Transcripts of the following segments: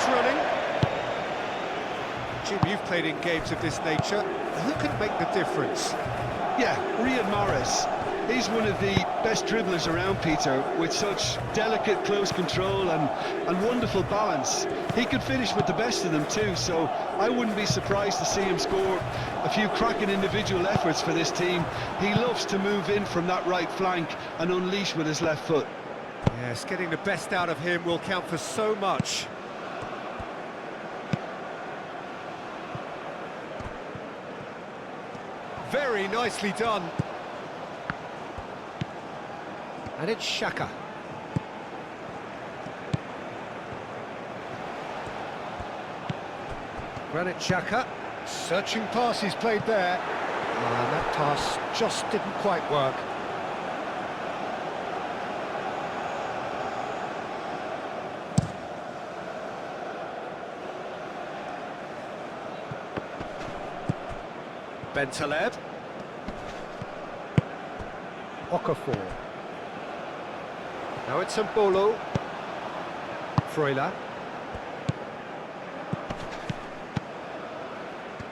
keeps running. Jim, you've played in games of this nature. Who can make the difference? Yeah, Riyad Mahrez. He's one of the best dribblers around, Peter, with such delicate, close control and wonderful balance. He could finish with the best of them too, so I wouldn't be surprised to see him score a few cracking individual efforts for this team. He loves to move in from that right flank and unleash with his left foot. Yes, getting the best out of him will count for so much. Very nicely done. And it's Xhaka. Granit Xhaka. Searching pass he's played there. And that pass just didn't quite work. Bentaleb. Okafor. Now it's Mbolo. Freuler.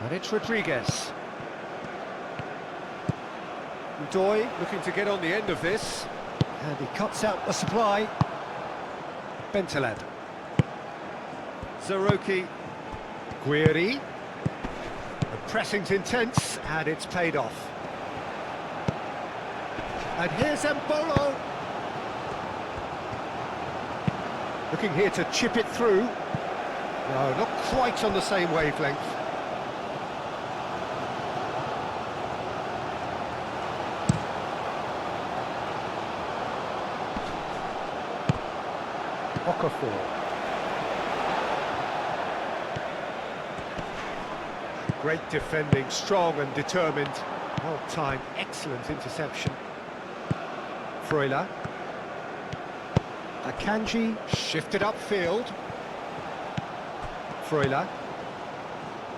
And it's Rodriguez. Doy looking to get on the end of this. And he cuts out the supply. Bentaleb. Zaroki. Guiri. The pressing's intense, and it's paid off. And here's Mbolo. Looking here to chip it through. No, not quite on the same wavelength. Okafor. Great defending, strong and determined. Well timed, excellent interception. Freuler. Akanji shifted upfield. Freuler.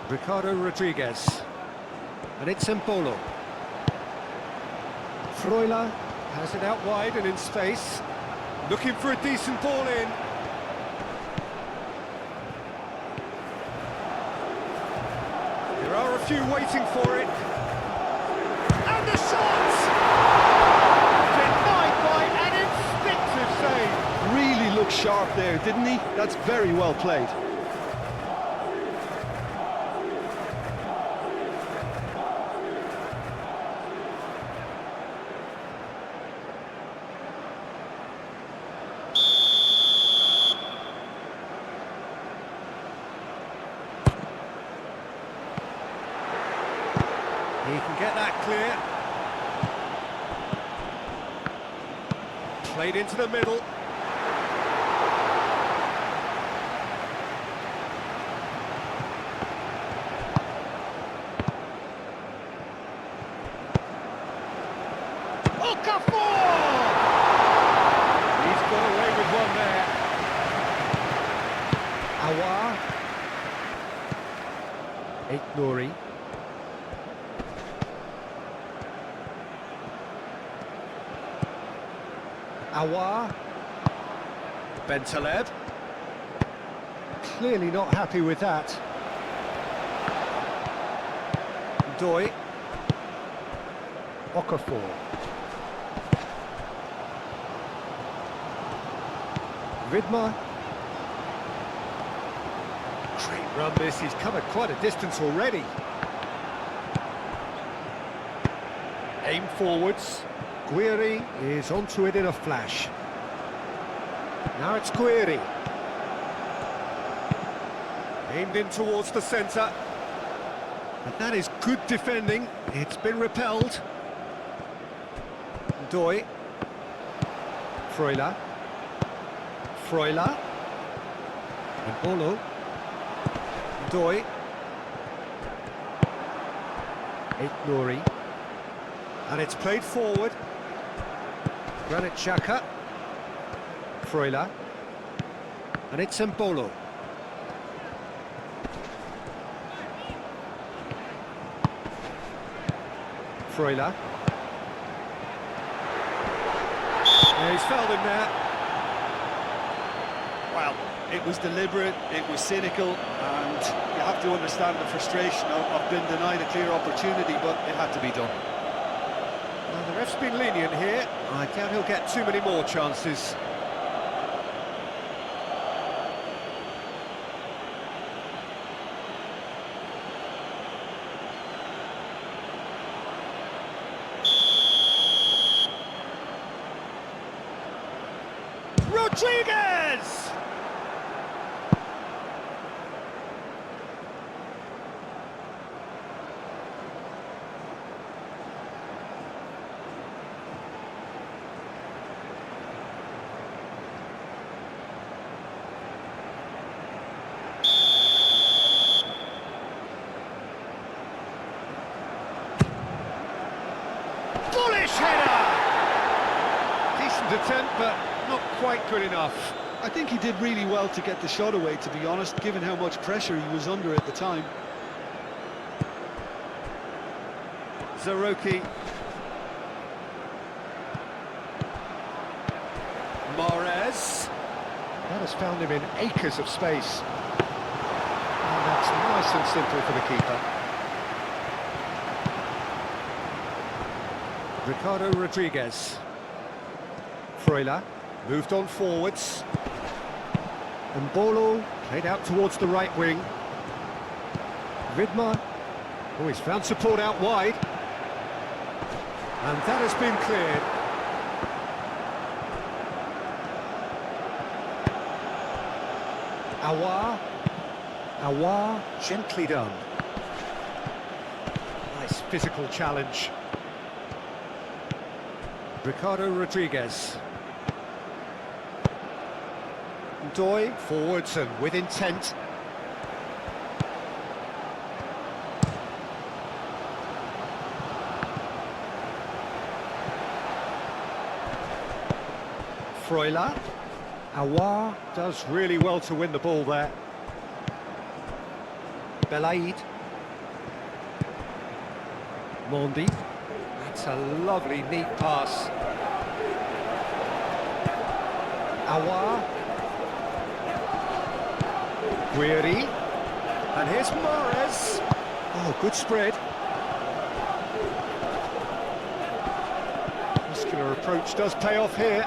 Ricardo Rodriguez. And it's Mbolo. Freuler has it out wide and in space. Looking for a decent ball in. There are a few waiting for it. And the shot! Denied by an instinctive save. Really looked sharp there, didn't he? That's very well played. He can get that clear. Played into the middle. Okafor! He's got away with one there. Awar. Aït-Nouri. Awar. Bentaleb. Clearly not happy with that. Doy. Okafor. Vidmar. Great run this, he's covered quite a distance already. Aim forwards. Guiri is onto it in a flash. Now it's Guiri. Aimed in towards the centre. But that is good defending. It's been repelled. Doy. Freuler. Freuler. Mbolo. Doy. Aït-Nouri. And it's played forward. Granit Xhaka. Freuler. And it's Mbolo. Freuler. Yeah, he's fouled him there. Well, It was deliberate, it was cynical, and you have to understand the frustration of being denied a clear opportunity, but it had to be done. Well, the ref's been lenient here. I doubt he'll get too many more chances. Rodriguez! Bullish header! Decent attempt, but not quite good enough. I think he did really well to get the shot away, to be honest, given how much pressure he was under at the time. Zaroki. Mahrez. That has found him in acres of space. And that's nice and simple for the keeper. Ricardo Rodriguez. Freuler moved on forwards. And Bolo played out towards the right wing. Vidmar. Oh, he's found support out wide. And that has been cleared. Awar, gently done. Nice physical challenge. Ricardo Rodriguez. Doy, forwards and with intent. Freuler. Awar does really well to win the ball there. Belaid. Mondi. That's a lovely, neat pass. Awar. Guiri. And here's Mahrez. Oh, good spread. Muscular approach does pay off here.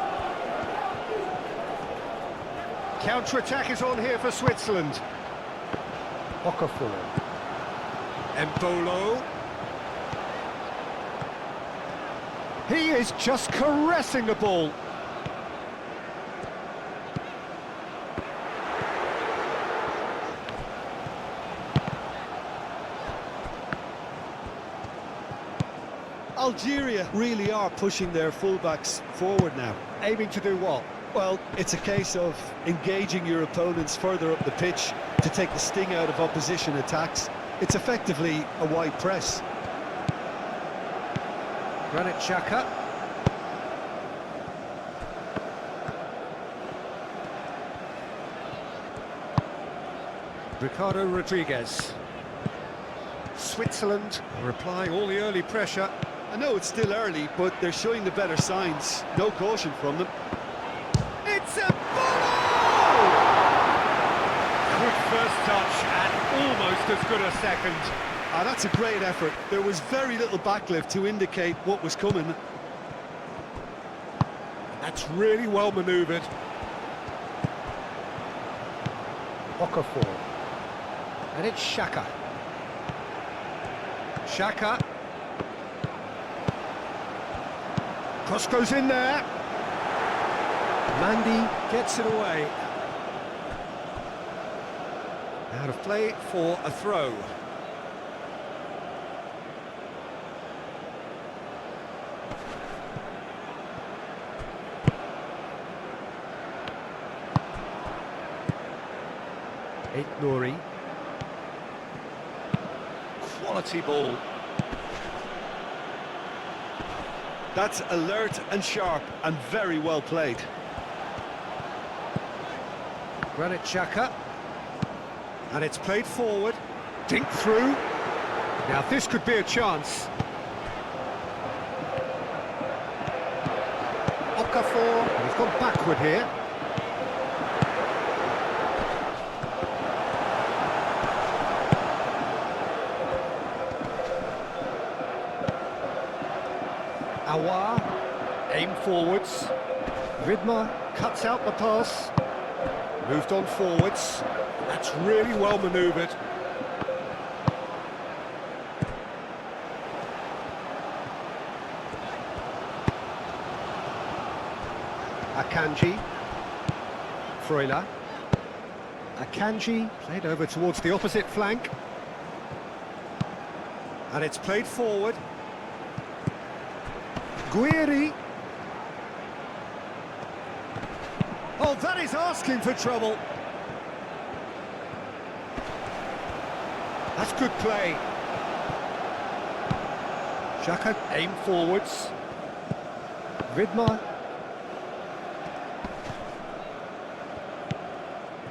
Counter-attack is on here for Switzerland. Okafor. Embolo. He is just caressing the ball. Algeria really are pushing their fullbacks forward now. Aiming to do what? Well, it's a case of engaging your opponents further up the pitch to take the sting out of opposition attacks. It's effectively a wide press. Granit Xhaka. Ricardo Rodriguez. Switzerland are applying all the early pressure. I know it's still early, but they're showing the better signs. No caution from them. It's a ball! Good first touch and almost as good a second. Ah, that's a great effort. There was very little backlift to indicate what was coming. That's really well manoeuvred. Okafor. And it's Xhaka. Xhaka. Cross goes in there. Mandy gets it away. Out of play for a throw. Nouri. Quality ball. That's alert and sharp and very well played. Granit Xhaka. And it's played forward. Dink through. Now this could be a chance. Okafor. He's gone backward here. forwards. Vidmar cuts out the pass. Moved on forwards. That's really well manoeuvred. Akanji. Freuler. Akanji played over towards the opposite flank. And it's played forward. Guiri. Oh, that is asking for trouble. That's good play. Xhaka aim forwards. Vidmar.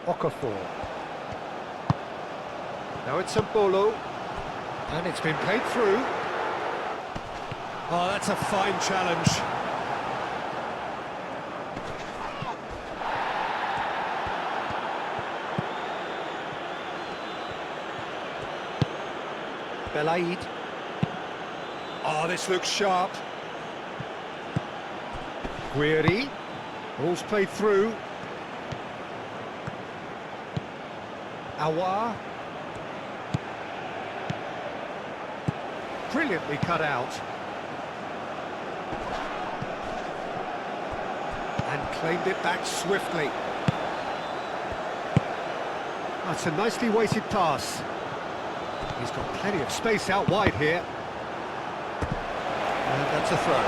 Okafor. Now it's Mbolo. And it's been played through. Oh, that's a fine challenge. Belaid. Oh, this looks sharp. Guiri. Ball's played through. Awar. Brilliantly cut out. And claimed it back swiftly. That's a nicely weighted pass. He's got plenty of space out wide here. And that's a throw.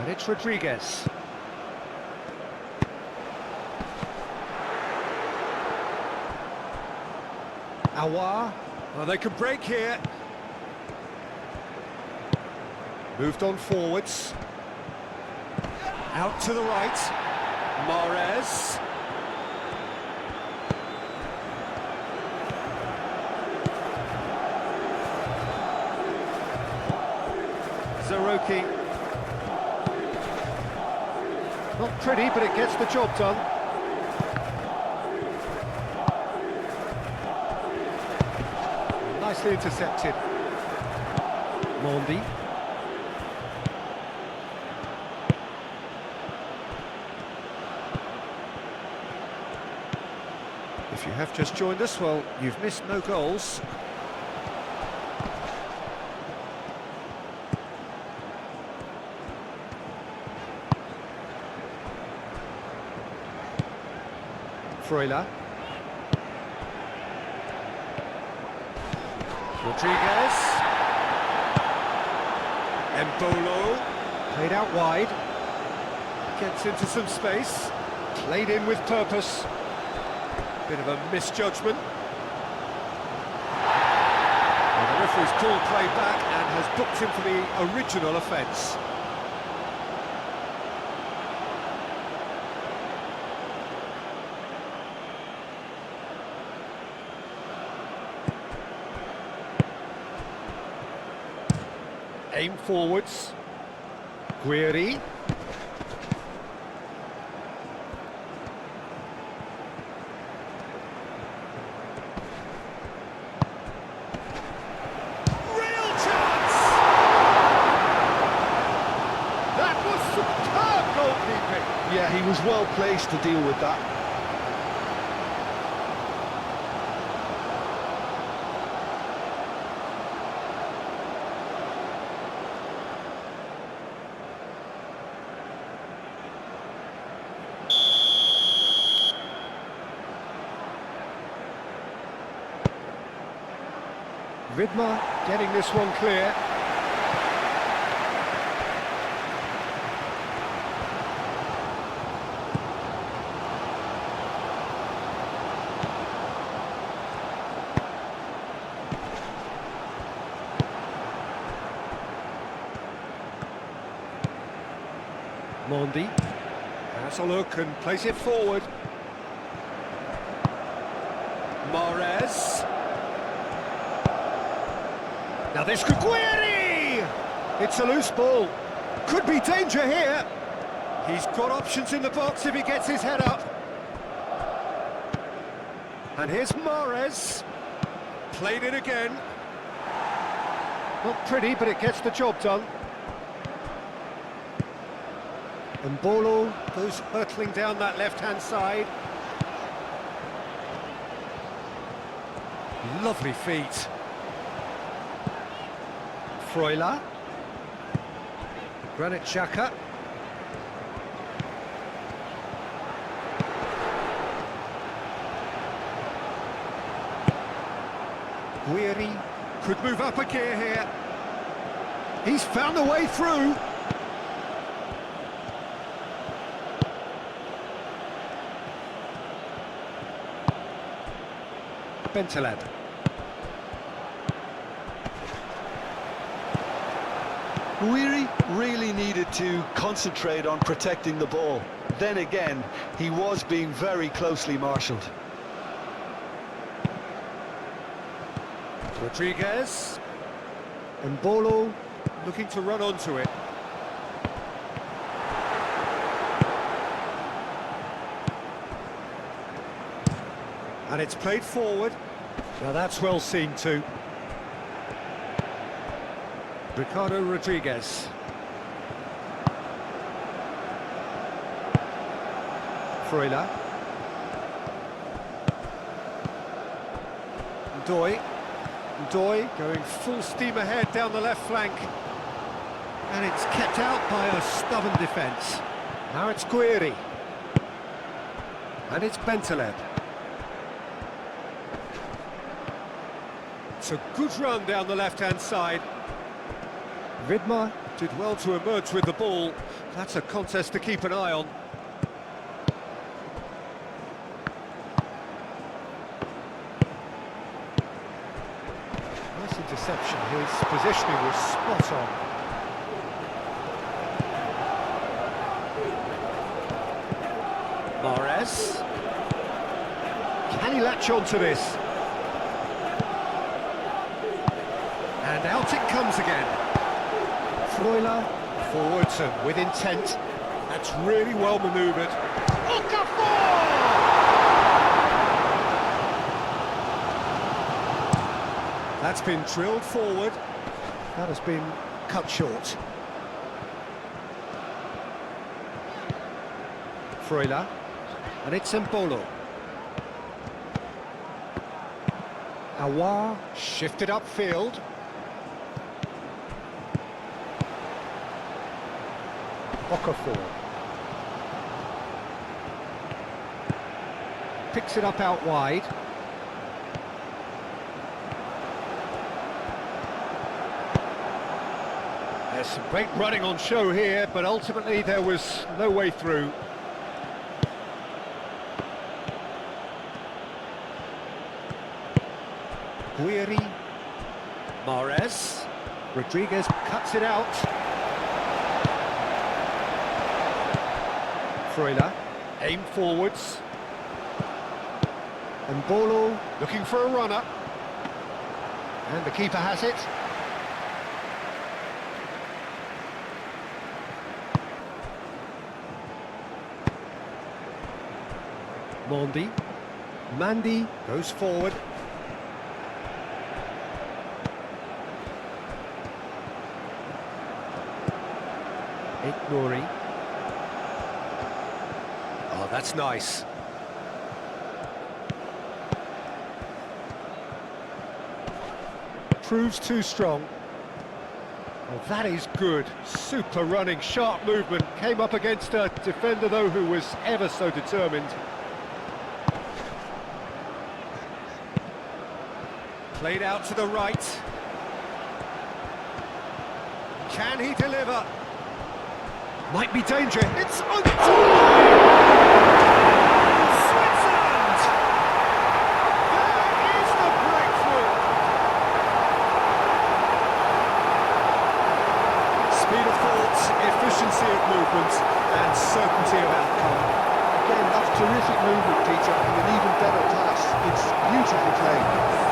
And it's Rodriguez. Awar. Well, they can break here. Moved on forwards. Out to the right. Mahrez. Zaroki. Not pretty, but it gets the job done. Nicely intercepted. Mondi. If you have just joined us, well, you've missed no goals. Freuler. Rodriguez. Mbolo. Played out wide. Gets into some space. Played in with purpose. Bit of a misjudgment. Well, the referee's called play back and has booked him for the original offence. Aim forwards. Guiri. Real chance! That was superb goalkeeping. Yeah, he was well placed to deal with that. Vidmar getting this one clear. Mondi has a look and plays it forward. Mahrez. Now this could... Guiri! It's a loose ball. Could be danger here. He's got options in the box if he gets his head up. And here's Mahrez. Played it again. Not pretty, but it gets the job done. And Bolo goes hurtling down that left-hand side. Lovely feet. Freuler. Granit Xhaka. Guiri could move up a gear here. He's found a way through. Bentaleb. Guiri really needed to concentrate on protecting the ball. Then again, he was being very closely marshalled. Rodriguez. And Bolo looking to run onto it. And it's played forward. Now that's well seen too. Ricardo Rodriguez. Freuler. Doy. Doy going full steam ahead down the left flank. And it's kept out by a stubborn defence. Now it's Guiri. And it's Bentaleb. It's a good run down the left-hand side. Vidmar did well to emerge with the ball. That's a contest to keep an eye on. Nice interception. His positioning was spot on. Mahrez. Can he latch on to this? And out it comes again. Freuler forwards and with intent. That's really well manoeuvred. Okafor! That's been drilled forward. That has been cut short. Freuler. And it's Mbolo. Awar shifted upfield. Okafor. Picks it up out wide. There's some great running on show here, but ultimately there was no way through. Guiri. Mahrez. Rodriguez cuts it out. Freuler, aim forwards. And Bolo looking for a runner. And the keeper has it. Mandi goes forward. Nouri. Oh, that's nice. Proves too strong. Well, that is good. Super running, sharp movement. Came up against a defender, though, who was ever so determined. Played out to the right. Can he deliver? Might be danger. It's on Switzerland! There is the breakthrough! Speed of thought, efficiency of movement, and certainty of outcome. Again, that's terrific movement, Peter, and an even better pass. It's beautifully played.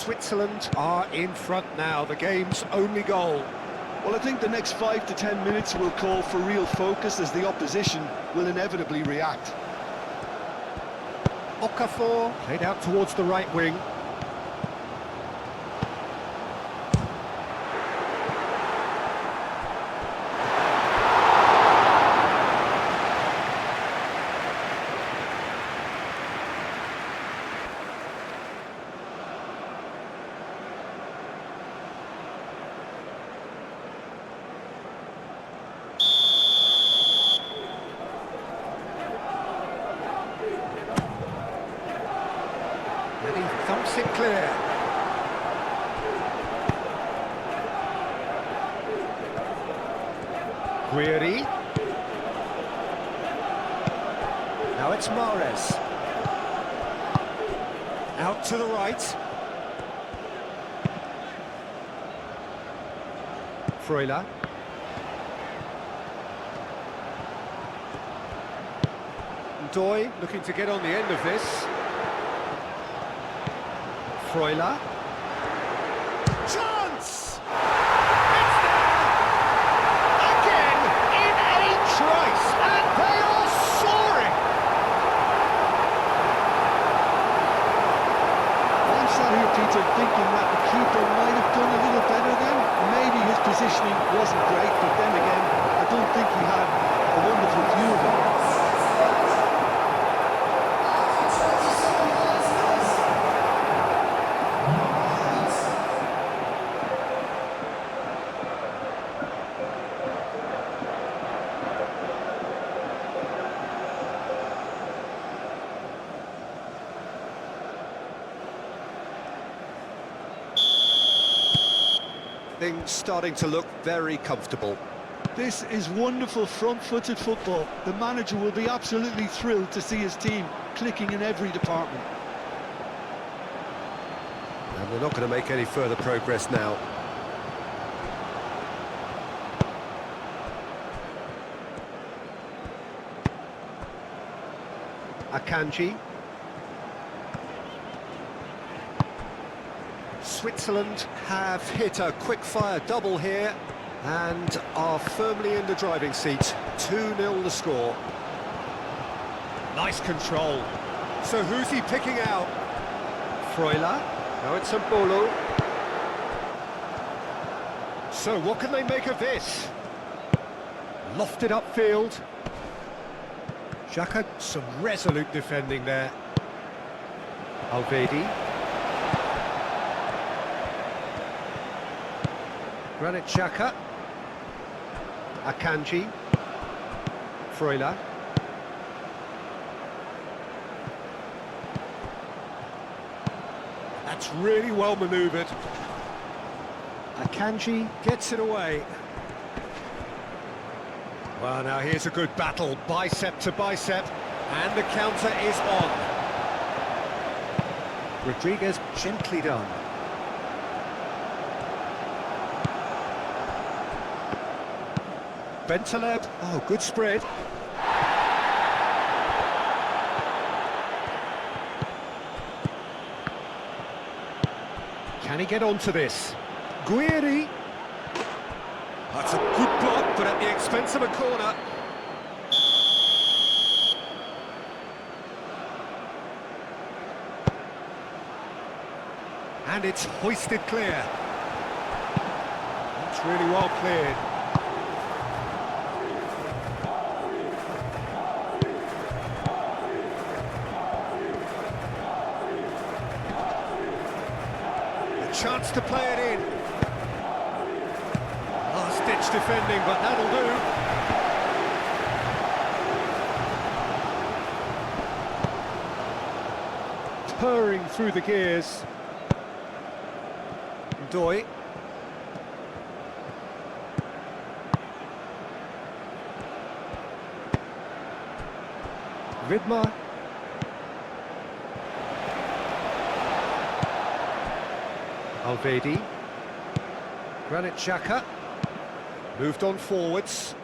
Switzerland are in front now, the game's only goal. Well, I think the next 5 to 10 minutes will call for real focus as the opposition will inevitably react. Okafor played out towards the right wing. And he thumps it clear. Guiri. Now it's Mahrez. Out to the right. Freuler. Doy looking to get on the end of this. Freuler. Chance! It's there! Again, in a trice, and they are soaring! I'm sat here, Peter, thinking that the keeper might have done a little better then. Maybe his positioning wasn't great, but then again, I don't think he had a wonderful view of it. Things starting to look very comfortable. This is wonderful front-footed football. The manager will be absolutely thrilled to see his team clicking in every department. And they're not going to make any further progress now. Akanji. Switzerland have hit a quick-fire double here and are firmly in the driving seat. 2-0 the score. Nice control. So who's he picking out? Freuler. Now it's Mbolo. So what can they make of this? Lofted upfield. Xhaka, some resolute defending there. Alvedi. Granit Xhaka. Akanji. Freuler. That's really well manoeuvred. Akanji gets it away. Well, now here's a good battle, bicep to bicep, and the counter is on. Rodriguez gently done. Bentaleb, oh, good spread. Can he get onto this? Guiri. That's a good block, but at the expense of a corner. And it's hoisted clear. That's really well cleared. Chance to play it in. Last-ditch defending, but that'll do. Purring through the gears. Doy. Vidmar. Alvedi. Granit Xhaka. Moved on forwards.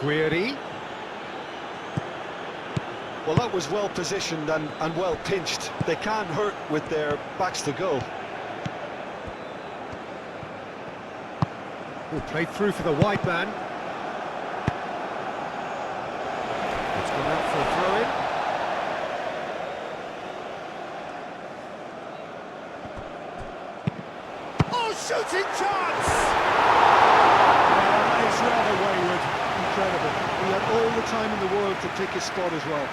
Guiri. Well, that was well positioned and well pinched. They can't hurt with their backs to goal. Oh, played through for the wide man. It's gone out for a throw-in. Oh, shooting chance! It's rather wayward. Incredible. He had all the time in the world to pick his spot as well.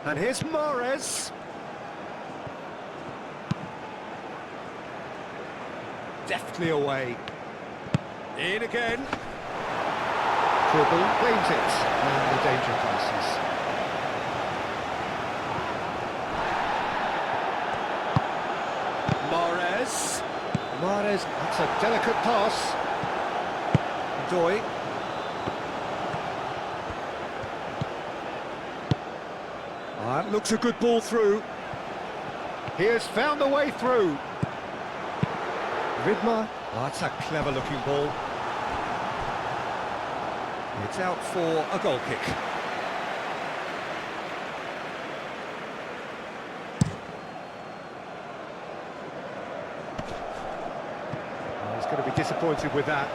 And here's Mahrez. Deftly away. In again. Dribble, claims it, and the danger passes. Mahrez, that's a delicate pass. Doi. That looks a good ball through. He has found the way through. Vidmar, that's a clever looking ball. It's out for a goal kick. Oh, he's going to be disappointed with that.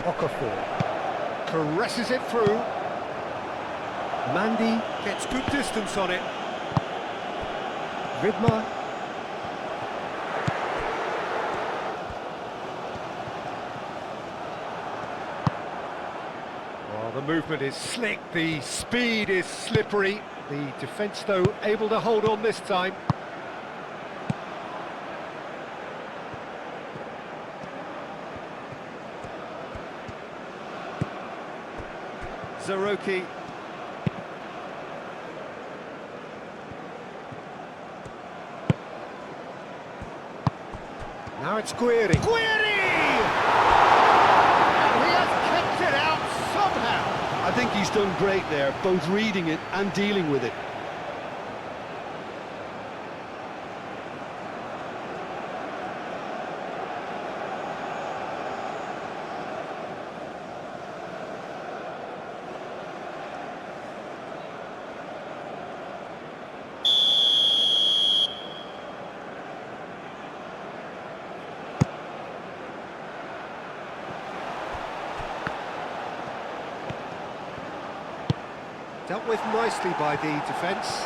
Okafor caresses it through. Mandy gets good distance on it. Vidmar. Well, the movement is slick, the speed is slippery. The defence, though, able to hold on this time. Zaroki. Now it's Guiri. Guiri! And he has kept it out somehow. I think he's done great there, both reading it and dealing with it. Dealt with nicely by the defence.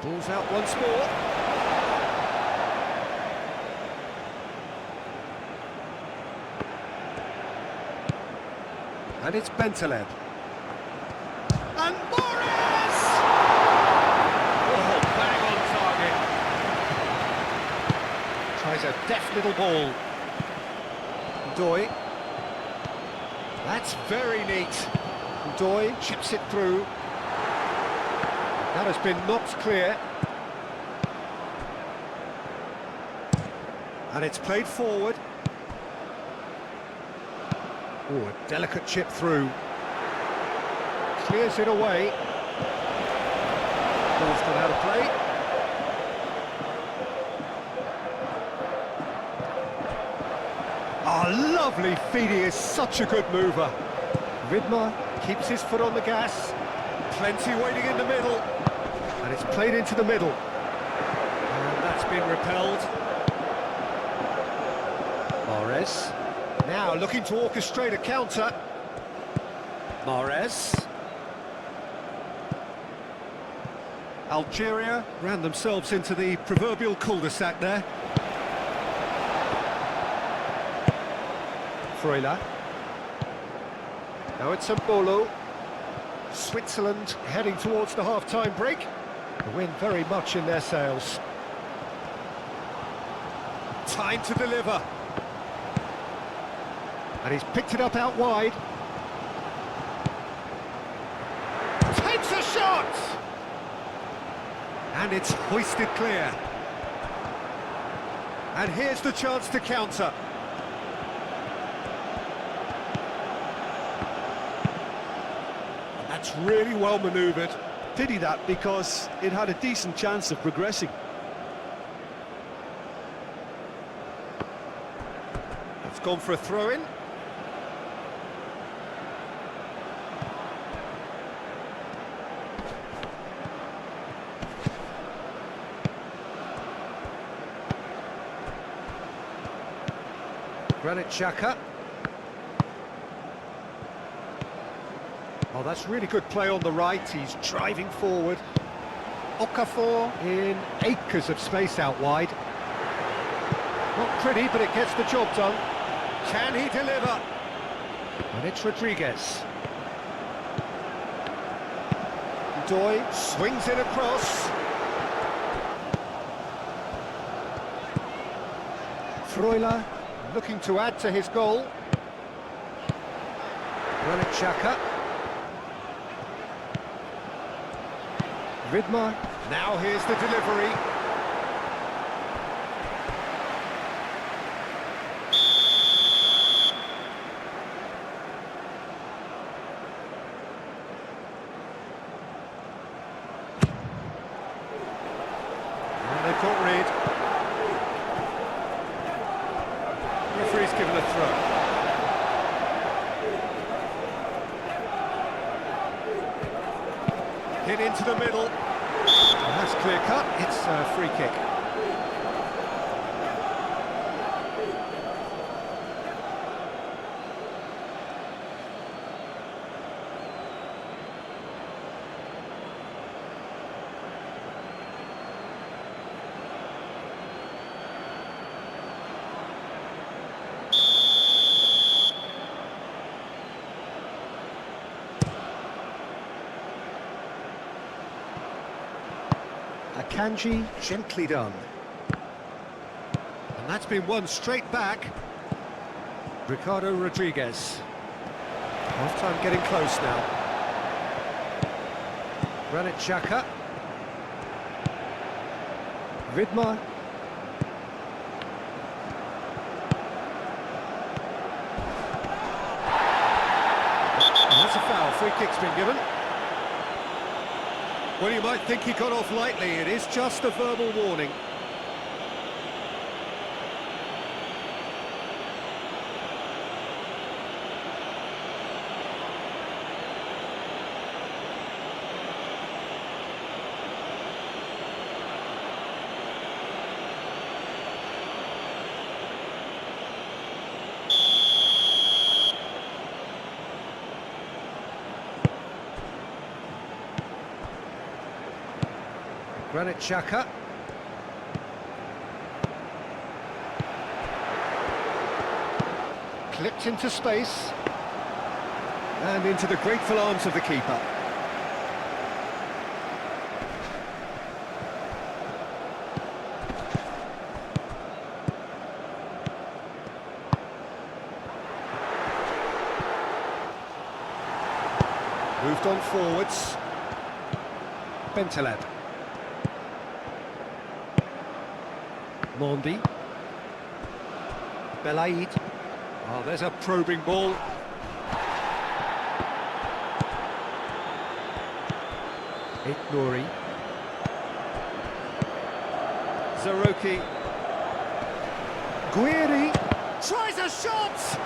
Ball's out once more. And it's Bentaleb. And Mahrez! Oh, bang on target. Tries a deft little ball. Doi. That's very neat. Doi chips it through. That has been knocked clear. And it's played forward. Oh, a delicate chip through. Clears it away. Ball's gone out of play. Oh, lovely feet. He is such a good mover. Vidmar keeps his foot on the gas. Plenty waiting in the middle. And it's played into the middle. And that's been repelled. Mahrez. Now looking to orchestrate a counter. Mahrez. Algeria ran themselves into the proverbial cul-de-sac there. Freuler. Now it's Mbolo. Switzerland heading towards the half-time break. The wind very much in their sails. Time to deliver. And he's picked it up out wide. Takes a shot! And it's hoisted clear. And here's the chance to counter. That's really well manoeuvred. Pity that, because it had a decent chance of progressing. It's gone for a throw-in. Granit Xhaka. Oh, that's really good play on the right. He's driving forward. Okafor in acres of space out wide. Not pretty, but it gets the job done. Can he deliver? And it's Rodriguez. Doy swings it across. Freuler looking to add to his goal. Granit Xhaka. Vidmar. Now here's the delivery. And they've got rid. Referee's given a throw. Hit into the middle. And that's clear cut. It's a free kick. Akanji, gently done. And that's been won straight back. Ricardo Rodriguez. Half-time getting close now. Granit Xhaka. Vidmar. And that's a foul. Free kick's been given. Well, you might think he got off lightly. It is just a verbal warning. Granit Xhaka. Clipped into space. And into the grateful arms of the keeper. Moved on forwards. Bentaleb. Mondi. Belaid. Oh, there's a probing ball. Nouri. Zaroki. Guiri tries a shot!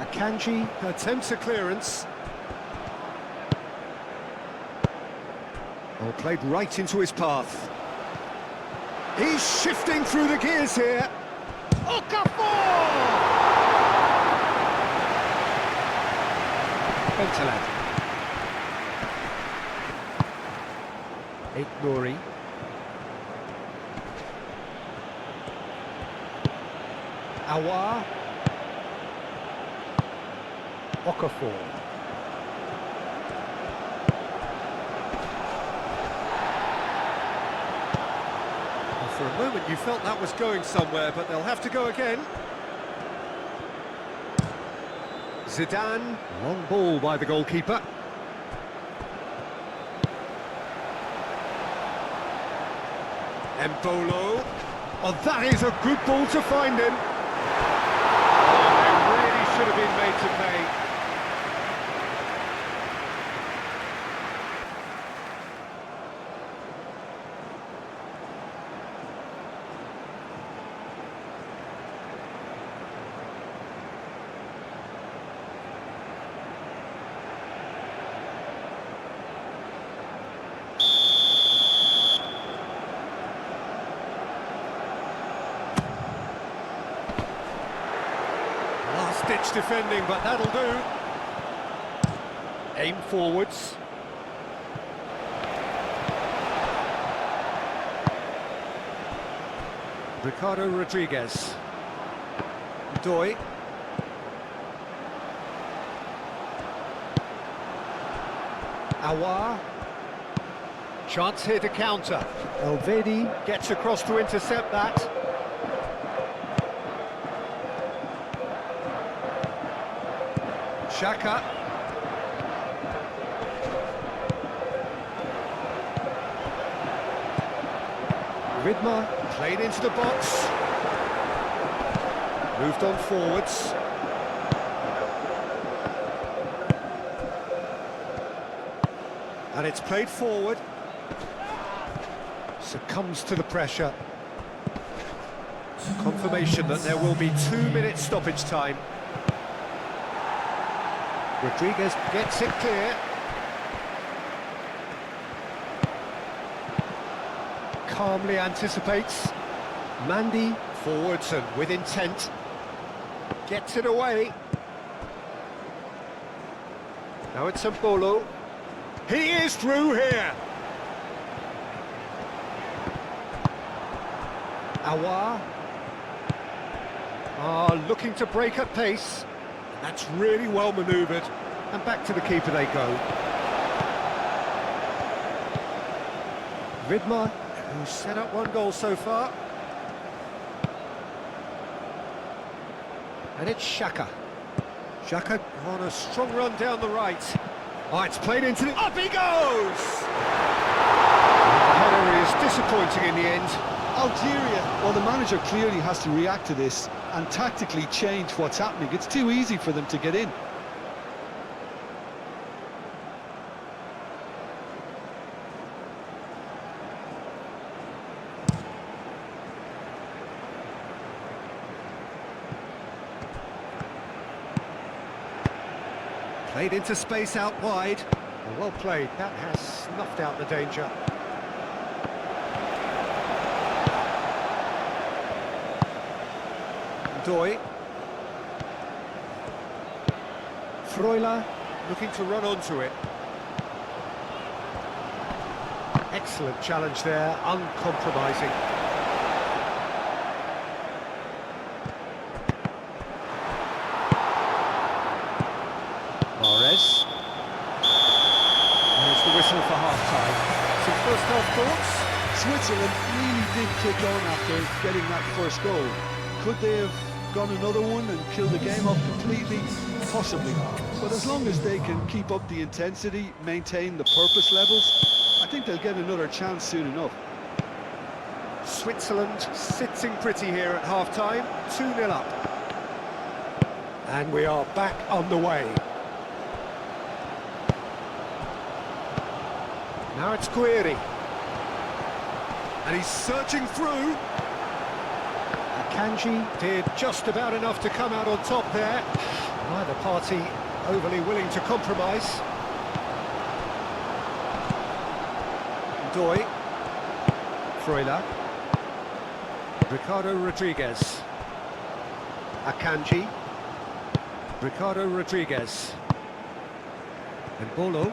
Akanji attempts a clearance. Oh, played right into his path. He's shifting through the gears here. Okafor! Bentaleb. Nouri. Awar. Okafor. Well, for a moment you felt that was going somewhere, but they'll have to go again. Zidane, long ball by the goalkeeper. Embolo. Oh, that is a good ball to find him. Oh, they really should have been made to pay. Last-ditch defending, but that'll do. Aim forwards. Ricardo Rodriguez. Doi. Awar. Chance here to counter. Elvedi gets across to intercept that. Xhaka. Widmer played into the box. Moved on forwards. And it's played forward. Succumbs to the pressure. Confirmation that there will be 2 minutes stoppage time. Rodriguez gets it clear. Calmly anticipates. Mandy forwards and with intent. Gets it away. Now it's Embolo. He is through here. Awar. Looking to break at pace. That's really well manoeuvred. And back to the keeper they go. Widmer, who's set up 1 goal so far. And it's Xhaka. Xhaka on a strong run down the right. Oh, it's played into the... Up he goes! The header is disappointing in the end. Algeria, well, the manager clearly has to react to this and tactically change what's happening. It's too easy for them to get in. Played into space out wide. Well played, that has snuffed out the danger. Doi. Freuler looking to run onto it. Excellent challenge there, uncompromising. Mahrez. There's the whistle for half-time. Some first-half thoughts? Switzerland really did kick on after getting that first goal. Could they have gone another one and killed the game off completely? Possibly. But as long as they can keep up the intensity, maintain the purpose levels, I think they'll get another chance soon enough. Switzerland sitting pretty here at half-time, 2-0 up. And we are back underway. Now it's Guiri. And he's surging through. Akanji did just about enough to come out on top there. Neither party overly willing to compromise. Doi. Freuler. Ricardo Rodriguez. Akanji. Ricardo Rodriguez. And Bolo.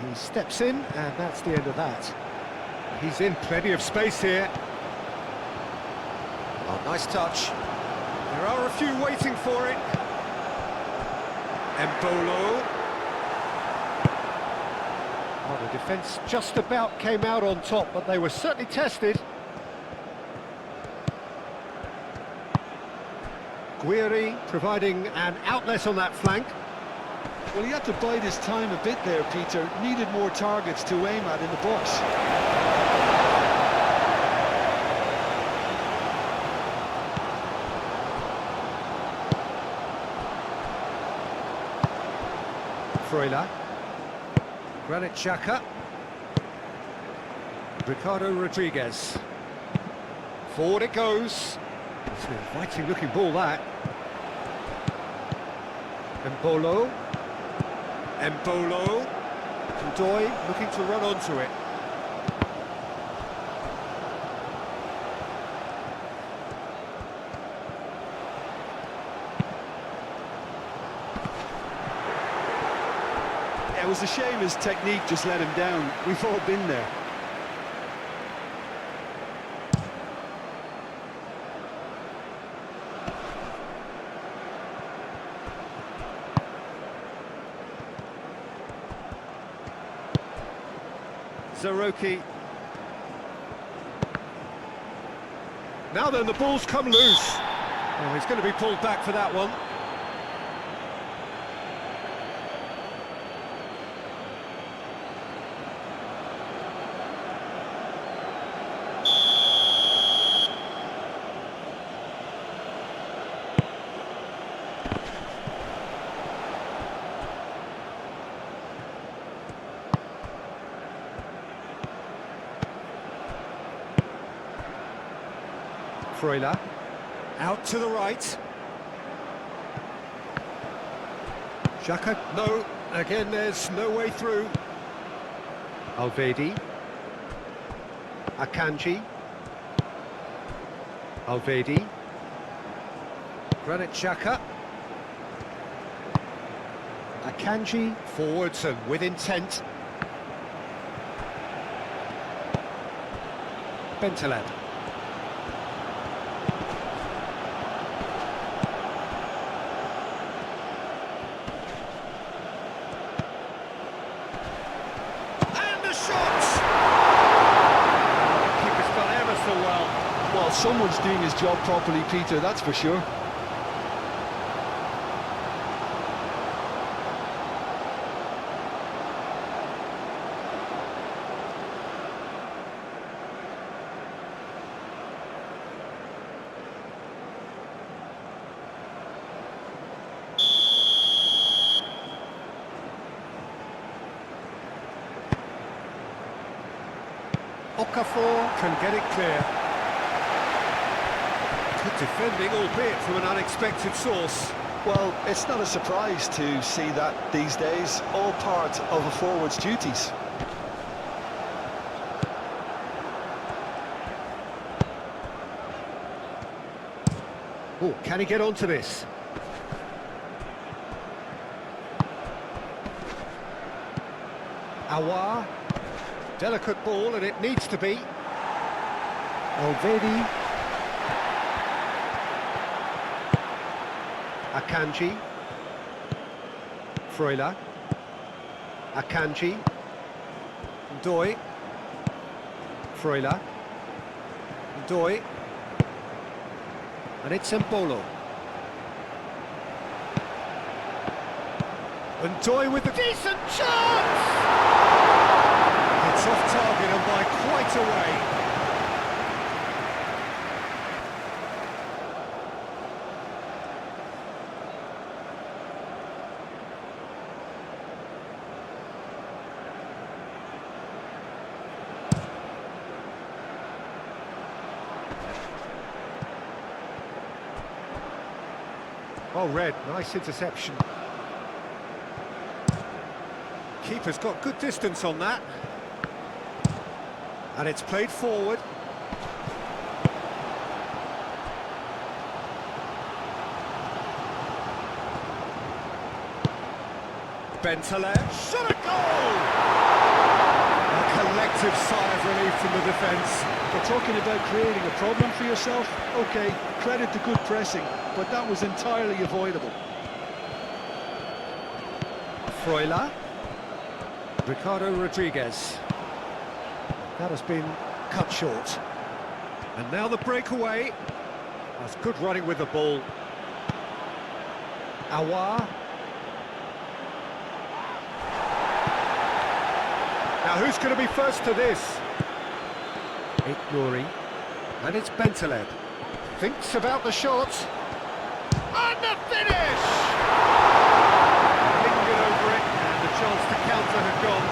He steps in, and that's the end of that. He's in plenty of space here. Oh, nice touch. There are a few waiting for it. Embolo. Oh, the defence just about came out on top, but they were certainly tested. Guiri providing an outlet on that flank. Well, he had to bide his time a bit there, Peter. Needed more targets to aim at in the box. Freuler. Granit Xhaka. Ricardo Rodriguez. Forward it goes. It's an inviting looking ball, that. Embolo. Embolo. Ndoye looking to run onto it. It was a shame his technique just let him down. We've all been there. Zaroki. Now then, the ball's come loose. Oh, he's going to be pulled back for that one. Freuler, out to the right. Xhaka, no, again there's no way through. Alvedi. Akanji. Alvedi. Granit Xhaka. Akanji, forwards and with intent. Bentaleb. Well, someone's doing his job properly, Peter, that's for sure. Okafor can get it clear. Good defending, albeit from an unexpected source. Well, it's not a surprise to see that these days, all part of a forward's duties. Oh, can he get onto this? Aouar. Delicate ball, and it needs to be. Alvedi. Akanji. Freuler. Akanji. Ndoye. Freuler. Ndoye. And it's Embolo. Ndoye with a decent chance! It's off target and by quite a way. Oh, Red, nice interception. Keeper's got good distance on that. And it's played forward. Bentaleb, shot a goal! A collective sigh of relief from the defence. We're talking about creating a problem for yourself. OK, credit to good pressing, but that was entirely avoidable. Freuler. Ricardo Rodriguez. That has been cut short. And now the breakaway. That's good running with the ball. Aouar. Now who's going to be first to this? Nouri. And it's Bentaleb. Thinks about the shot. And the finish! Lingered over it, and the chance to counter had gone.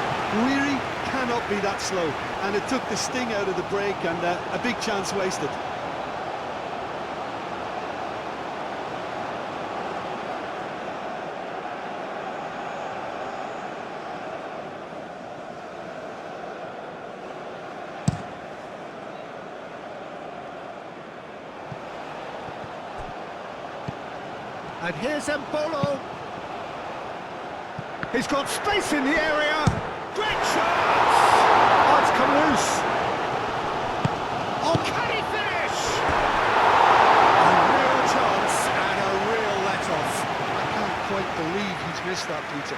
Weary cannot be that slow, and it took the sting out of the break, and a big chance wasted. And here's Embolo. He's got space in the area. Great chance! Oh, it's come loose. Oh, can he finish? A real chance and a real let-off. I can't quite believe he's missed that, Peter.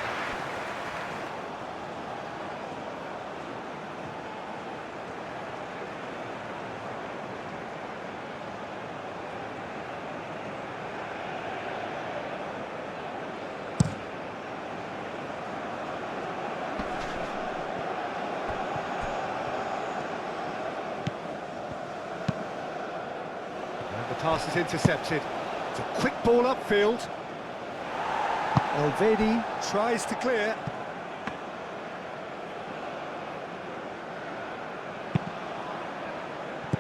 And the pass is intercepted. It's a quick ball upfield. Alvedi tries to clear.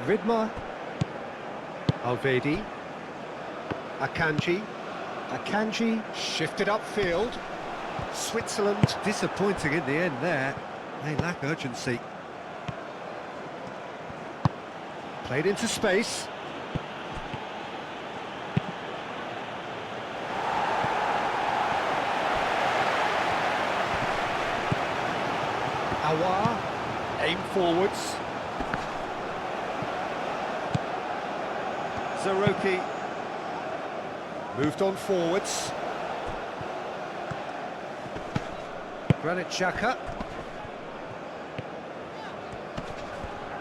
Vidmar. Alvedi. Akanji shifted upfield. Switzerland disappointing in the end there. They lack urgency. Played into space. Aouar, aim forwards. Zaroki moved on forwards. Granit Xhaka.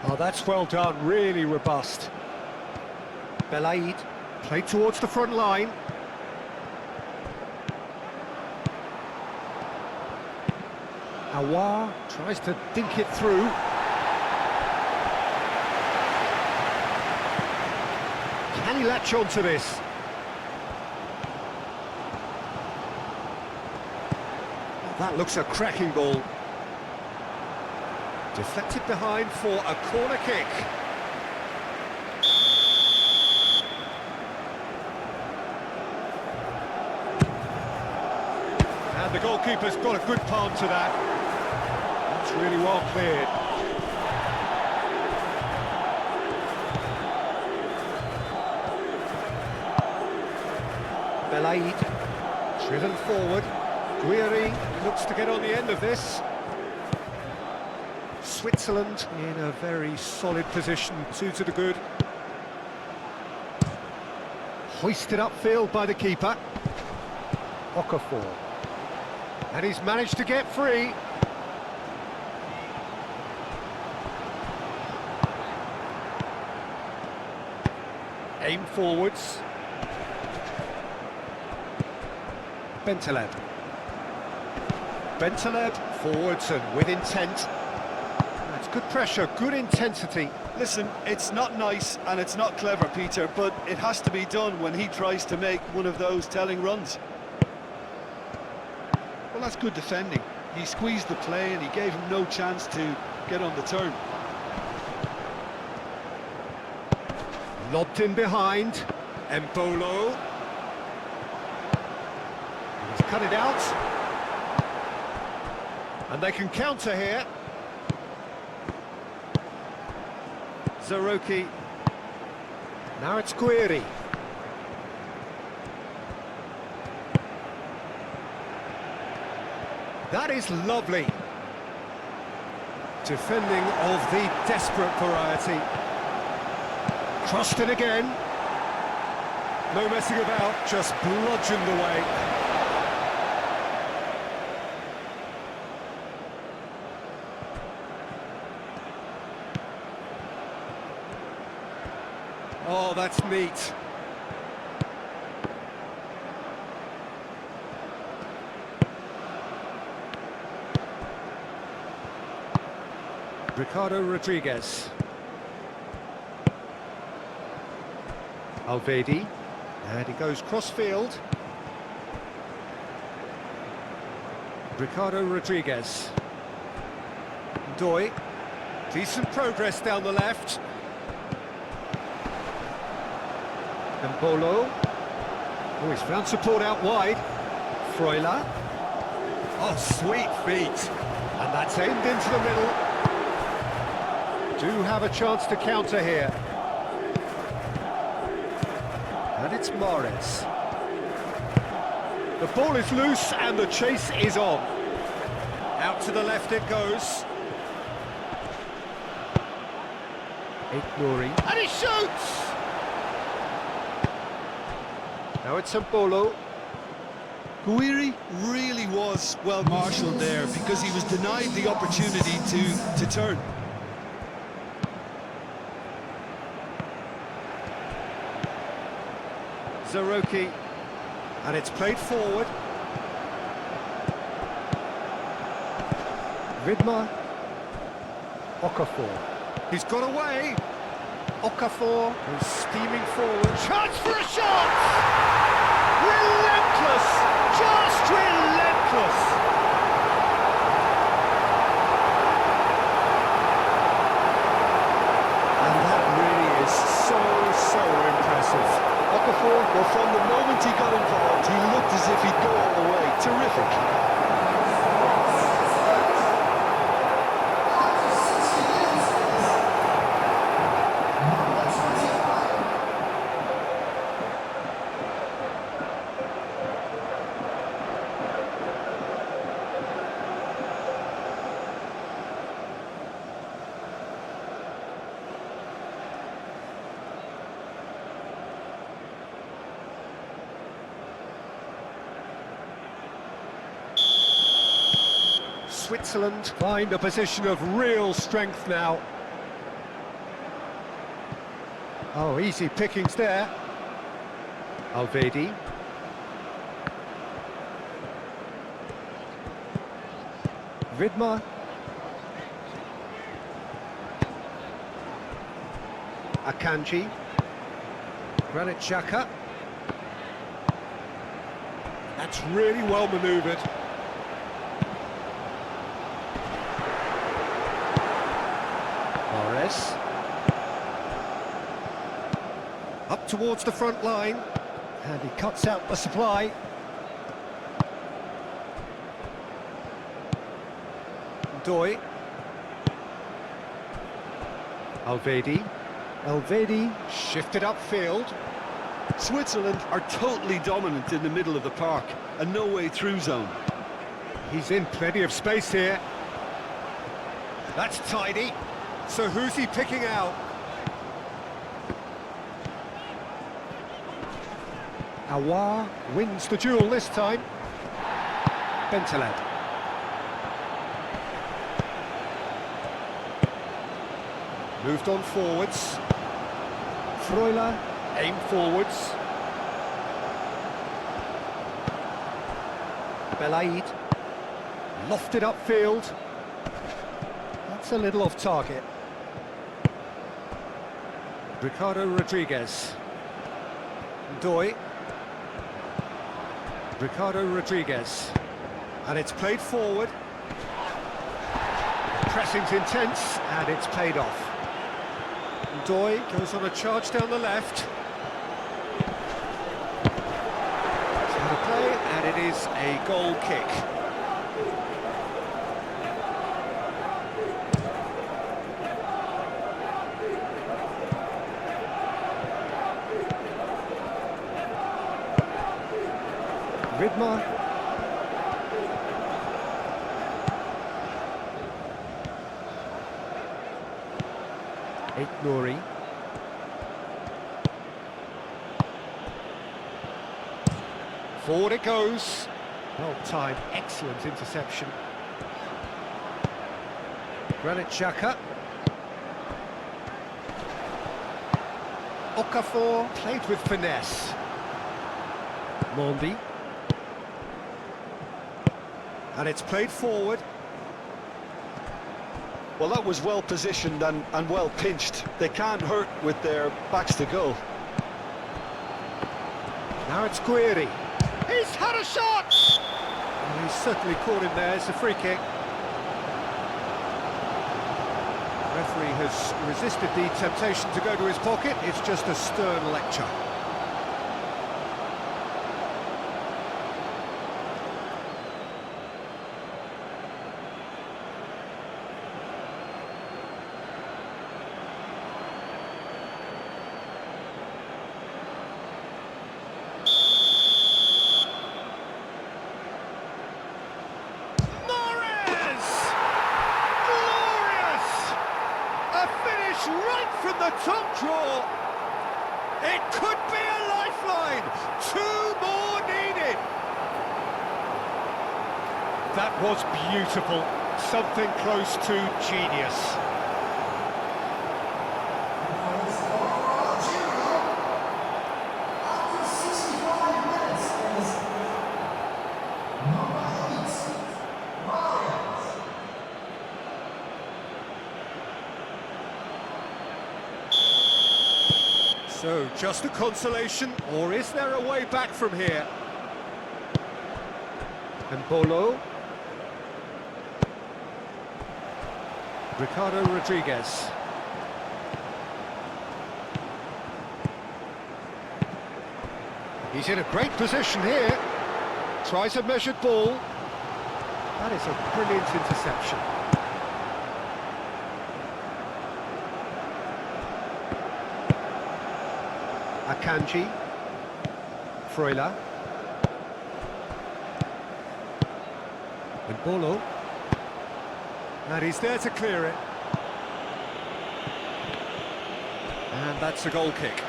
Oh, that's well done, really robust. Belaid played towards the front line. Aouar tries to dink it through. Can he latch on to this? That looks a cracking ball. Deflected behind for a corner kick. And the goalkeeper's got a good palm to that. That's really well cleared. Belaid, driven forward. Guiri looks to get on the end of this. Switzerland in a very solid position, 2 to the good. Hoisted upfield by the keeper. Okafor. And he's managed to get free. Aim forwards. Bentaleb. Bentaleb forwards and with intent. That's good pressure, good intensity. Listen, it's not nice and it's not clever, Peter, but it has to be done when he tries to make one of those telling runs. Well, that's good defending. He squeezed the play and he gave him no chance to get on the turn. Lobbed in behind. Embolo. He's cut it out. And they can counter here. Zaroki. Now it's Guiri. That is lovely. Defending of the desperate variety. Crossed it again. No messing about, just bludgeoned away. Oh, that's neat. Ricardo Rodriguez. Alvedi. And he goes cross-field. Ricardo Rodriguez. Doi. Decent progress down the left. Mbolo. Oh, he's found support out wide. Freuler. Oh, sweet feet. And that's aimed into the middle. Do have a chance to counter here. And it's Mahrez. The ball is loose and the chase is on. Out to the left it goes. Nouri. And he shoots! Now it's Mbolo. Guiri really was well marshalled there because he was denied the opportunity to turn. Zaroki. And it's played forward. Vidmar. Okafor. He's got away. Okafor goes steaming forward. Chance for a shot! Relentless! Just relentless! And that really is so impressive. Okafor, well, from the moment he got involved, he looked as if he'd go all the way. Terrific. Switzerland find a position of real strength now. Oh, easy pickings there. Alvedi. Vidmar. Akanji. Granit Xhaka. That's really well manoeuvred. Mahrez. Up towards the front line. And he cuts out the supply. Doi. Alvedi. Alvedi shifted upfield. Switzerland are totally dominant in the middle of the park, a no-way through zone. He's in plenty of space here. That's tidy. So who's he picking out? Aouar wins the duel this time. Bentaleb. Moved on forwards. Freuler, aim forwards. Belaid. Lofted upfield. That's a little off target. Ricardo Rodriguez. Doi. Ricardo Rodriguez. And it's played forward. Pressing's intense, and it's paid off. Doi goes on a charge down the left. It's a play, and it is a goal kick. Vidmar. Nouri. Forward it goes. Well timed, excellent interception. Granit Xhaka. Okafor played with finesse. Mondi. And it's played forward. Well, that was well positioned and well pinched. They can't hurt with their backs to goal. Now it's Guiri. He's had a shot! Well, he's certainly caught him there. It's a free kick. The referee has resisted the temptation to go to his pocket. It's just a stern lecture. Right from the top draw. It could be a lifeline. 2 more needed. That was beautiful. Something close to genius. So, just a consolation, or is there a way back from here? And Bolo. Ricardo Rodriguez. He's in a great position here. Tries a measured ball. That is a brilliant interception. Akanji, Freuler, and Bolo, and he's there to clear it, and that's a goal kick.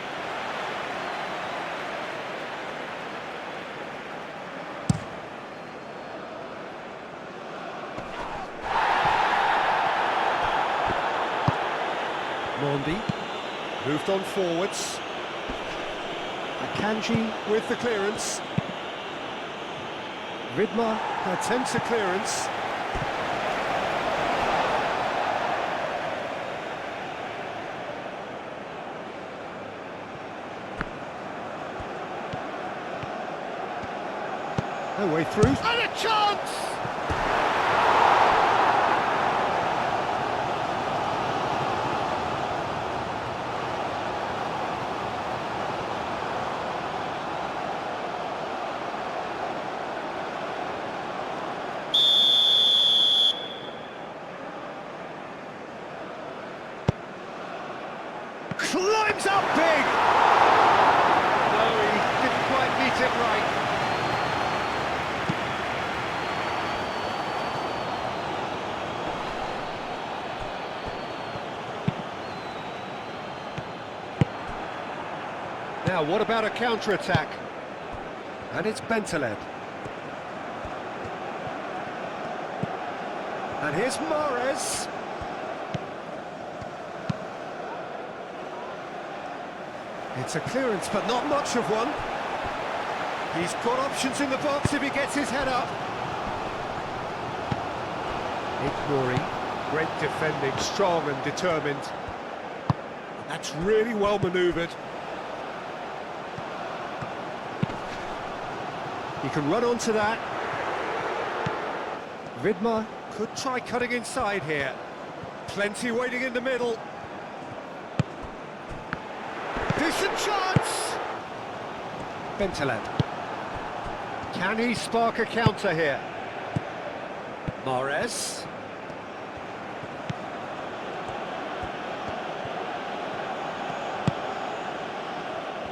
Mondi moved on forwards. Akanji with the clearance. Vidmar attempts a clearance. No way through. And a chance! Climbs up big! No, he didn't quite meet it right. Now, what about a counter-attack? And it's Bentaleb. And here's Mahrez. It's a clearance, but not much of one. He's got options in the box if he gets his head up. Ignoring, great defending, strong and determined. That's really well manoeuvred. He can run onto that. Vidmar could try cutting inside here. Plenty waiting in the middle. Decent chance! Bentaleb. Can he spark a counter here? Mahrez.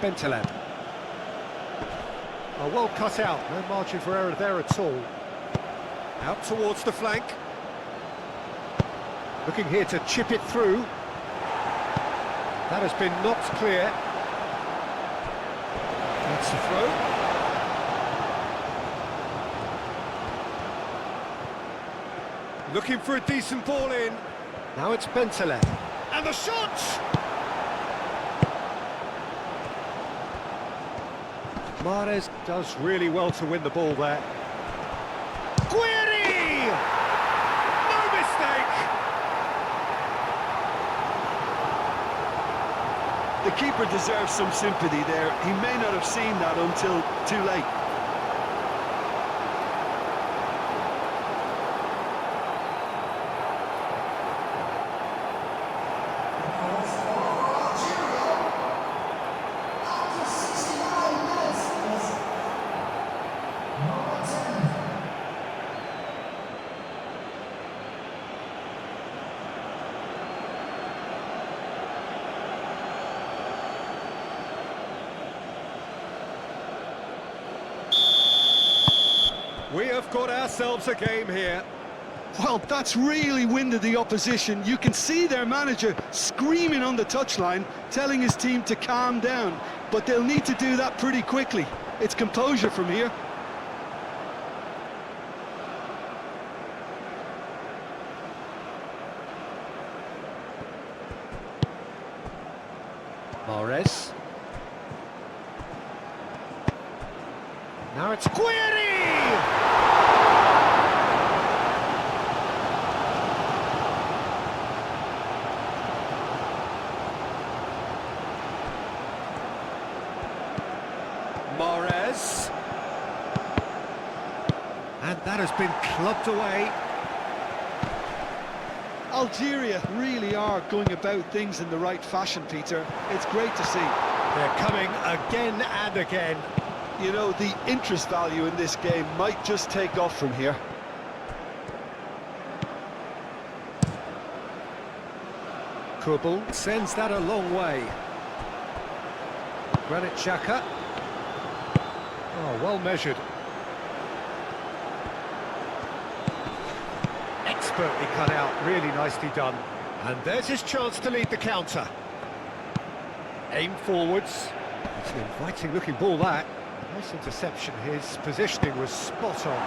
Bentaleb. Oh, well cut out, no margin for error there at all. Out towards the flank. Looking here to chip it through. That has been knocked clear. That's the throw. Looking for a decent ball in. Now it's Bentaleb. And the shot! Mahrez does really well to win the ball there. Guiri! No mistake! The keeper deserves some sympathy there. He may not have seen that until too late. We have got ourselves a game here. Well, that's really winded the opposition. You can see their manager screaming on the touchline, telling his team to calm down. But they'll need to do that pretty quickly. It's composure from here. Mahrez. Now it's Guiri! Mahrez. And that has been clubbed away. Algeria really are going about things in the right fashion, Peter. It's great to see. They're coming again and again. You know, the interest value in this game might just take off from here. Kubel sends that a long way. Granit Xhaka. Oh, well measured. Expertly cut out, really nicely done. And there's his chance to lead the counter. Aim forwards. It's an inviting looking ball, that. Nice interception, his positioning was spot on.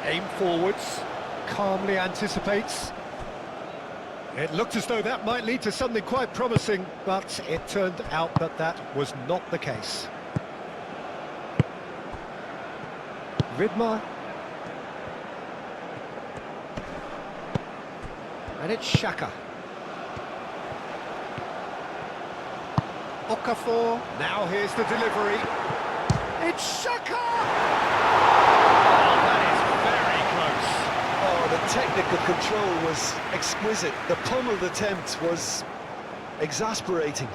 Aim forwards, calmly anticipates. It looked as though that might lead to something quite promising, but it turned out that that was not the case. Vidmar. And it's Xhaka. Okafor. Now here's the delivery. It's Xhaka! Oh, that is very close. Oh, the technical control was exquisite. The pummeled attempt was exasperating.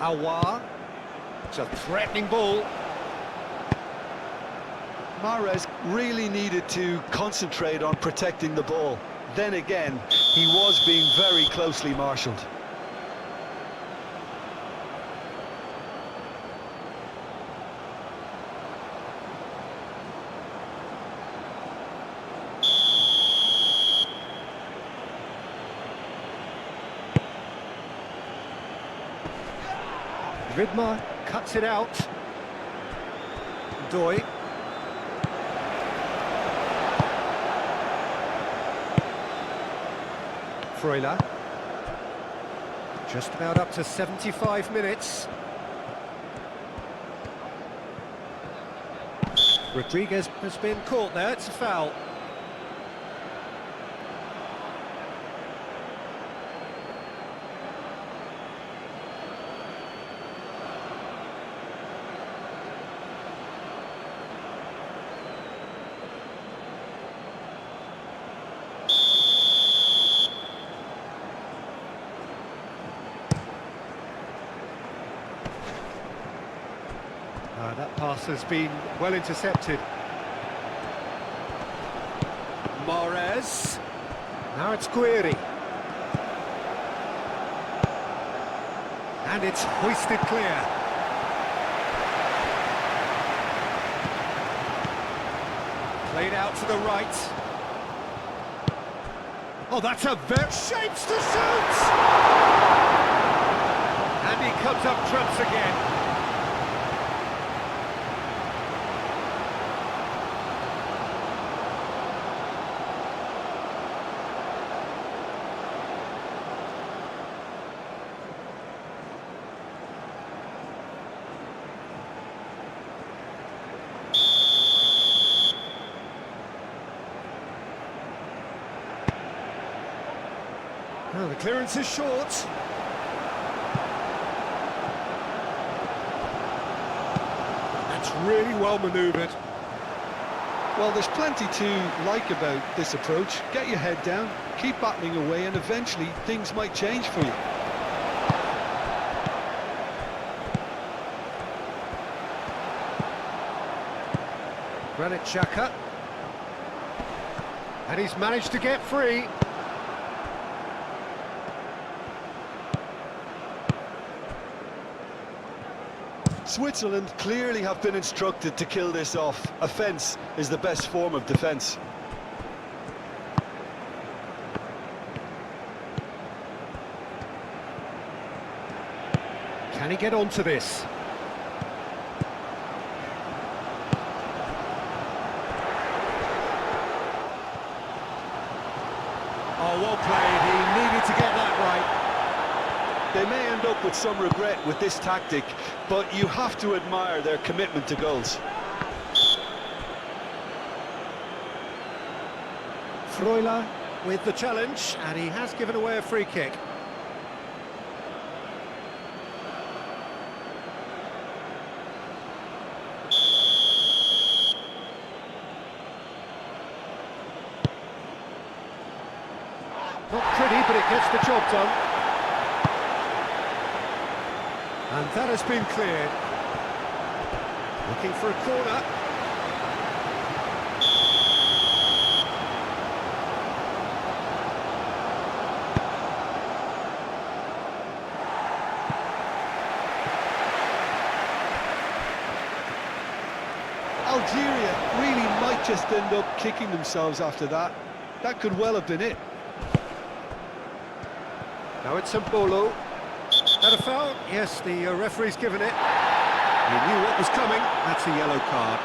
Awar. It's a threatening ball. Mahrez really needed to concentrate on protecting the ball. Then again, he was being very closely marshalled. Vidmar cuts it out. Doy. Freuler. Just about up to 75 minutes. Rodriguez has been caught there, it's a foul. That pass has been well intercepted. Mahrez. Now it's Guiri. And it's hoisted clear. Played out to the right. Oh, that's a very... shapes to shoot! And he comes up trumps again. Oh, the clearance is short. That's really well manoeuvred. Well, there's plenty to like about this approach. Get your head down, keep battling away, and eventually things might change for you. Granit Xhaka. And he's managed to get free. Switzerland clearly have been instructed to kill this off. Offence is the best form of defence. Can he get onto this? Oh, well played. He needed to get that right. They may end up with some regret with this tactic, but you have to admire their commitment to goals. Freuler with the challenge, and he has given away a free kick. Not pretty, but it gets the job done. And that has been cleared. Looking for a corner. Algeria really might just end up kicking themselves after that. That could well have been it. Now it's Mbolo. That a foul? Yes, the referee's given it. He knew what was coming. That's a yellow card.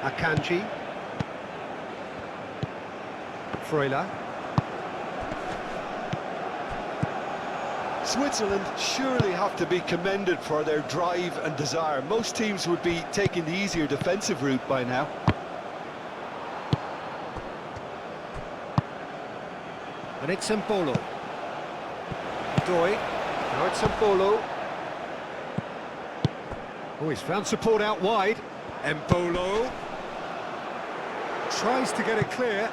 Akanji. Freuler. Switzerland surely have to be commended for their drive and desire. Most teams would be taking the easier defensive route by now. And it's Mbolo. Doi. Now it's Mbolo. Oh, he's found support out wide. Mbolo. Tries to get it clear.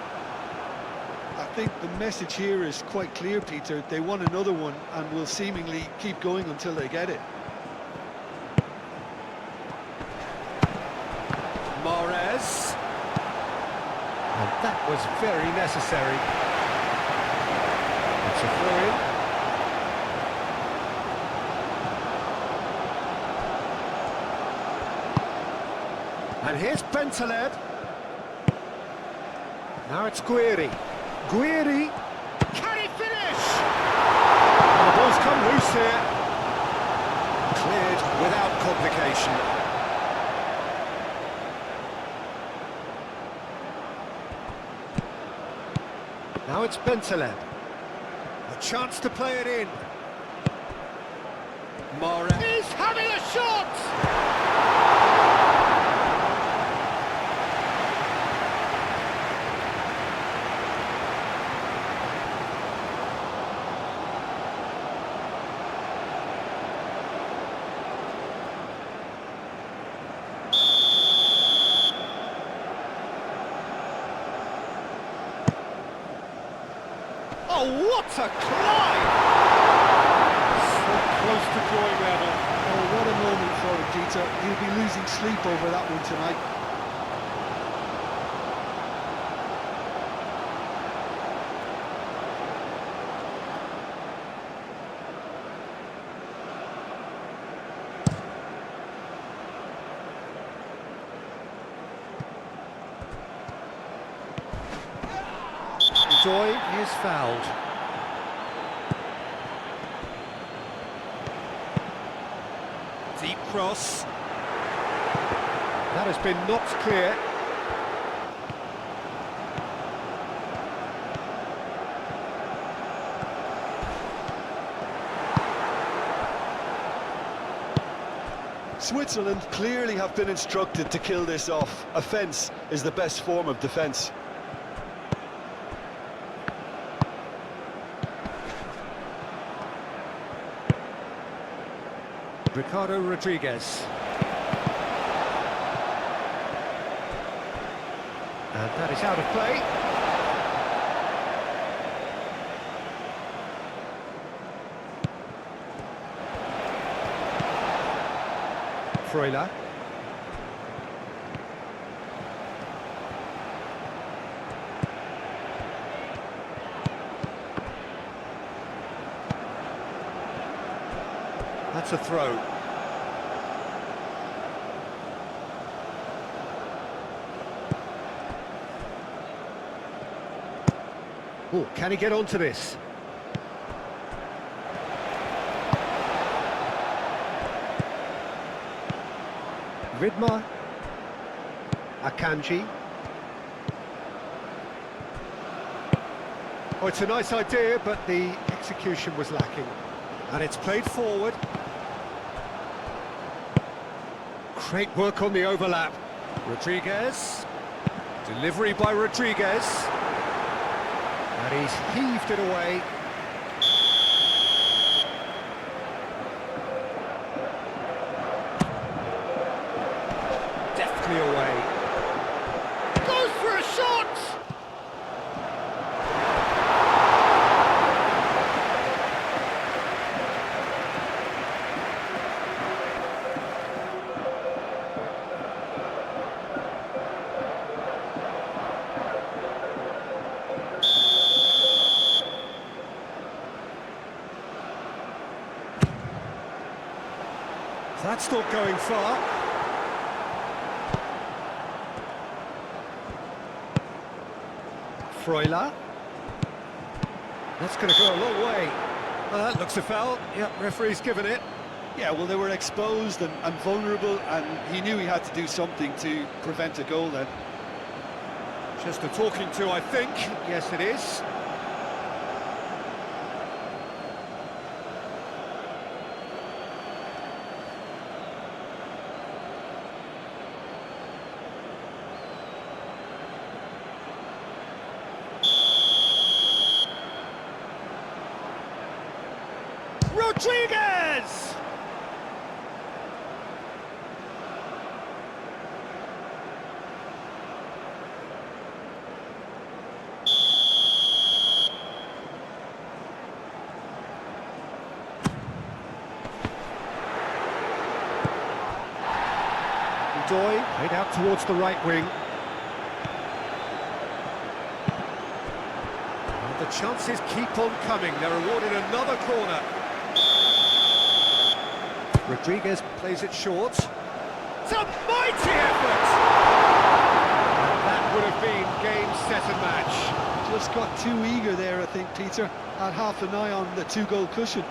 I think the message here is quite clear, Peter. They want another one and will seemingly keep going until they get it. Mahrez. And that was very necessary. It's a throw-in. And here's Bentaleb. Now it's Guiri. Guiri. Can he finish? And the ball's come loose here. Cleared without complication. Now it's Bentaleb. A chance to play it in. Mahrez. He's having a shot! Oh, what a climb! So close to drawing level. Oh, what a moment for him, Peter. He'll be losing sleep over that one tonight. Doy is fouled. Deep cross. That has been knocked clear. Switzerland clearly have been instructed to kill this off. Offence is the best form of defence. Ricardo Rodriguez. And that is out of play. Freuler. That's a throw. Oh, can he get onto this? Vidmar. Akanji. Oh, it's a nice idea, but the execution was lacking. And it's played forward. Great work on the overlap. Rodriguez. Delivery by Rodriguez. And he's heaved it away. Deftly away. Goes for a shot! That's not going far. Freuler. That's going to go a long way. Well, that looks a foul. Yep, referee's given it. Yeah, well, they were exposed and vulnerable, and he knew he had to do something to prevent a goal then. Just a talking to, I think. Yes, it is. Rodriguez! Doy played out towards the right wing. And the chances keep on coming. They're awarded another corner. Rodriguez plays it short. It's a mighty effort! And that would have been game, set and match. Just got too eager there, I think, Peter. Had half an eye on the two-goal cushion.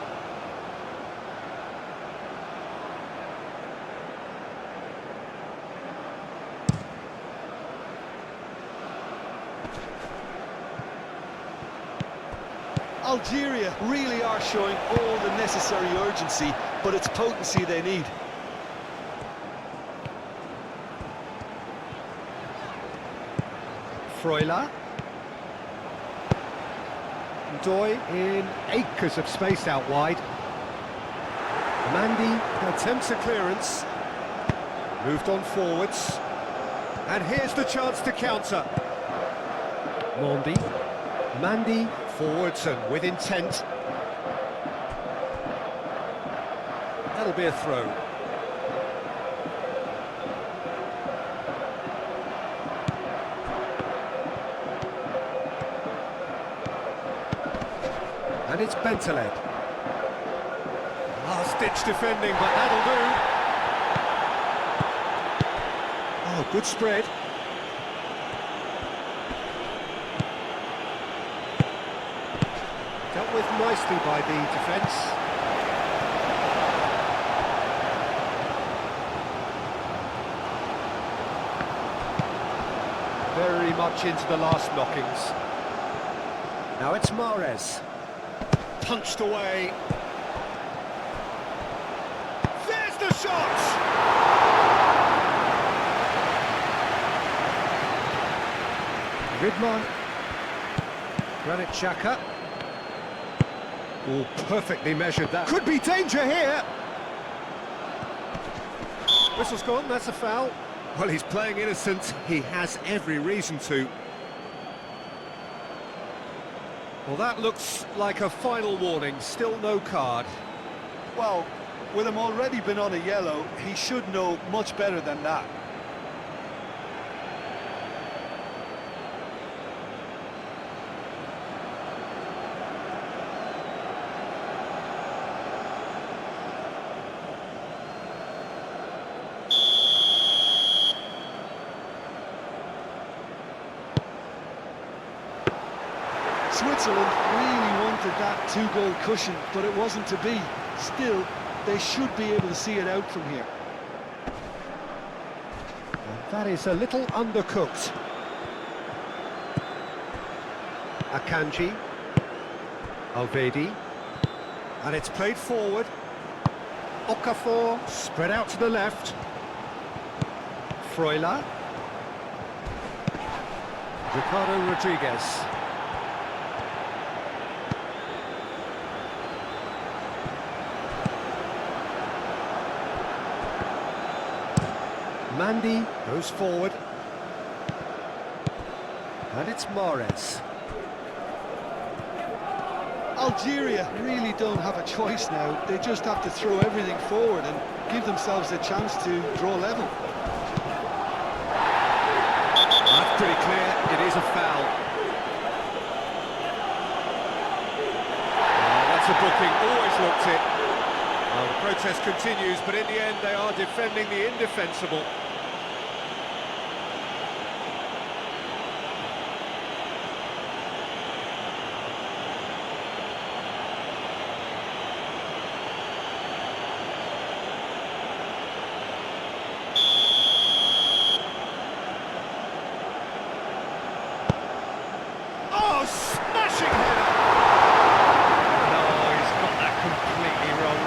Algeria really are showing all the necessary urgency, but it's potency they need. Freuler. Doy in acres of space out wide. Mandy attempts a clearance. Moved on forwards. And here's the chance to counter. Mondi. Mandy forwards and with intent. That'll be a throw. And it's Bentaleb. Last-ditch defending, but that'll do. Oh, good spread. Dealt with nicely by the defence. Very much into the last knockings. Now it's Mahrez. Punched away. There's the shot! Vidmar. Granit Xhaka. Oh, perfectly measured that. Could be danger here! Whistle's gone, that's a foul. Well, he's playing innocent. He has every reason to. Well, that looks like a final warning. Still no card. Well, with him already been on a yellow, he should know much better than that. Switzerland really wanted that two-goal cushion, but it wasn't to be. Still, they should be able to see it out from here. And that is a little undercooked. Akanji. Alvedi. And it's played forward. Okafor spread out to the left. Freuler. Ricardo Rodriguez. Mandy goes forward. And it's Mahrez. Algeria really don't have a choice now. They just have to throw everything forward and give themselves a chance to draw level. That's pretty clear. It is a foul. That's a booking. Always looked it. Well, the protest continues, but in the end they are defending the indefensible. Oh, smashing header! No, he's got that completely wrong.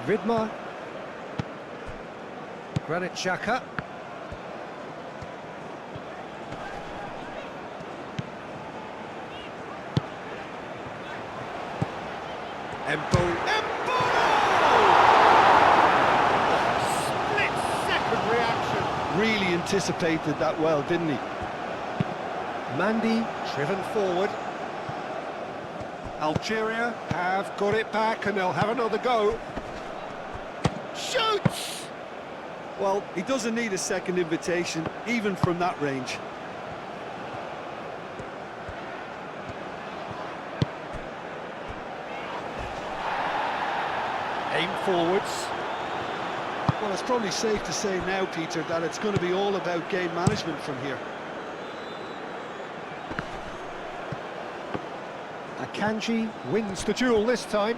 Vidmar. Granit Xhaka. Embo! Split-second reaction. Really anticipated that well, didn't he? Mandy driven forward. Algeria have got it back and they'll have another go. Shoots! Well, he doesn't need a second invitation, even from that range. Aim forwards. Well, it's probably safe to say now, Peter, that it's going to be all about game management from here. Akanji wins the duel this time.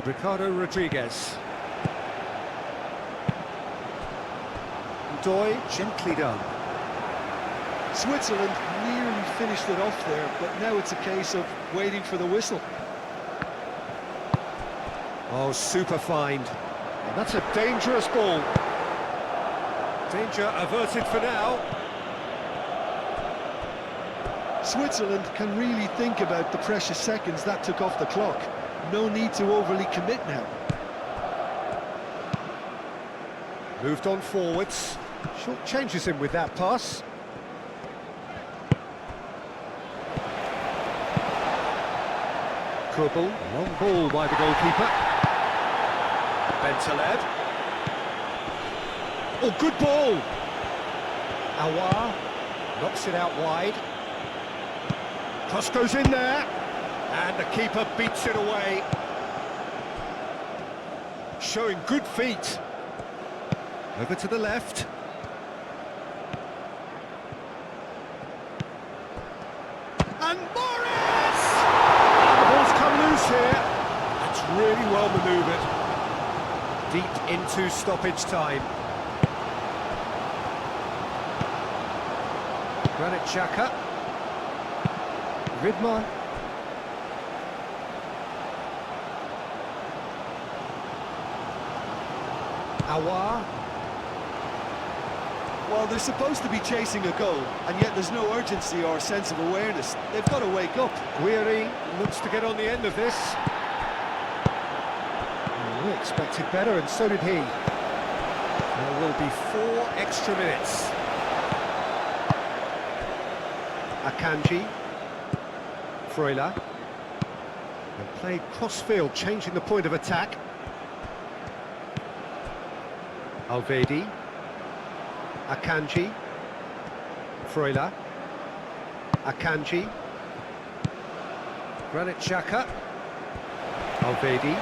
Ricardo Rodriguez. Doy, gently done. Switzerland nearly finished it off there, but now it's a case of waiting for the whistle. Oh, super find. And that's a dangerous ball. Danger averted for now. Switzerland can really think about the precious seconds that took off the clock. No need to overly commit now. Moved on forwards. Short changes him with that pass. Kubel, long ball by the goalkeeper. Bentaleb. Oh, good ball! Awar knocks it out wide. Cross goes in there, and the keeper beats it away. Showing good feet. Over to the left. And Morris! And the ball's come loose here. That's really well manoeuvred. Deep into stoppage time. Granit Xhaka. Vidmar. Awar. Well, they're supposed to be chasing a goal, and yet there's no urgency or sense of awareness. They've got to wake up. Guiri looks to get on the end of this. We expected better, and so did he. There will be 4 extra minutes. Akanji. Freuler. And played cross-field, changing the point of attack. Alvedi. Akanji. Freuler. Akanji. Granit Xhaka. Alvedi.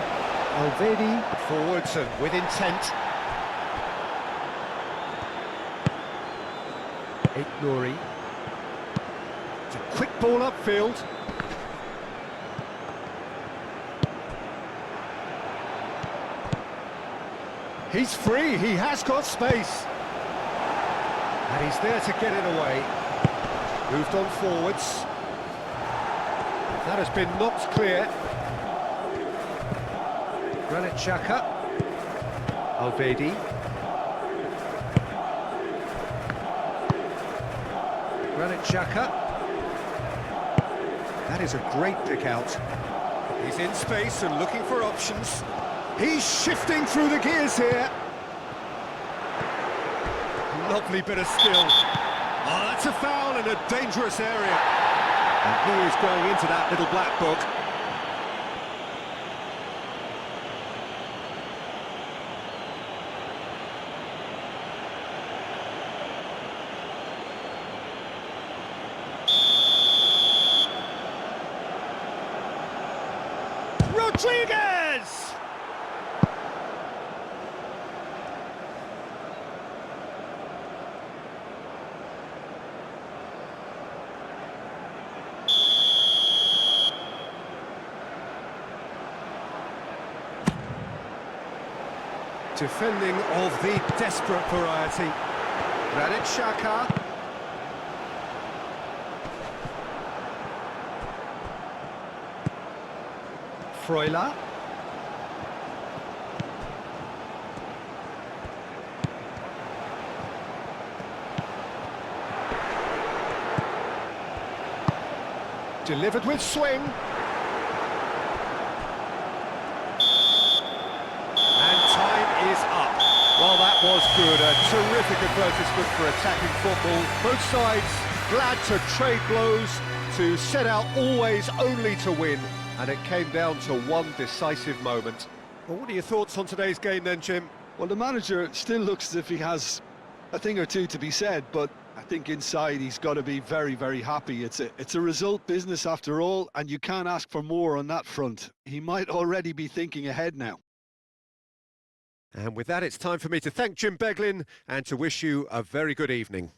Alvedi forwards and with intent. Nouri. It's a quick ball upfield. He's free, he has got space. And he's there to get it away. Moved on forwards. That has been knocked clear. Granit Xhaka. Alvedi. Granit Xhaka. That is a great pick out. He's in space and looking for options. He's shifting through the gears here. Lovely bit of skill. Oh, that's a foul in a dangerous area. And he is going into that little black book. Rodriguez! Defending of the desperate variety. Granit Xhaka. Freuler. Delivered with swing. Is up. Well, that was good. A terrific advertisement for attacking football. Both sides glad to trade blows, to set out always only to win, and it came down to one decisive moment. Well, what are your thoughts on today's game then, Jim? Well, the manager still looks as if he has a thing or two to be said, but I think inside he's got to be very, very happy. It's a result business after all, and you can't ask for more on that front. He might already be thinking ahead now. And with that, it's time for me to thank Jim Beglin and to wish you a very good evening.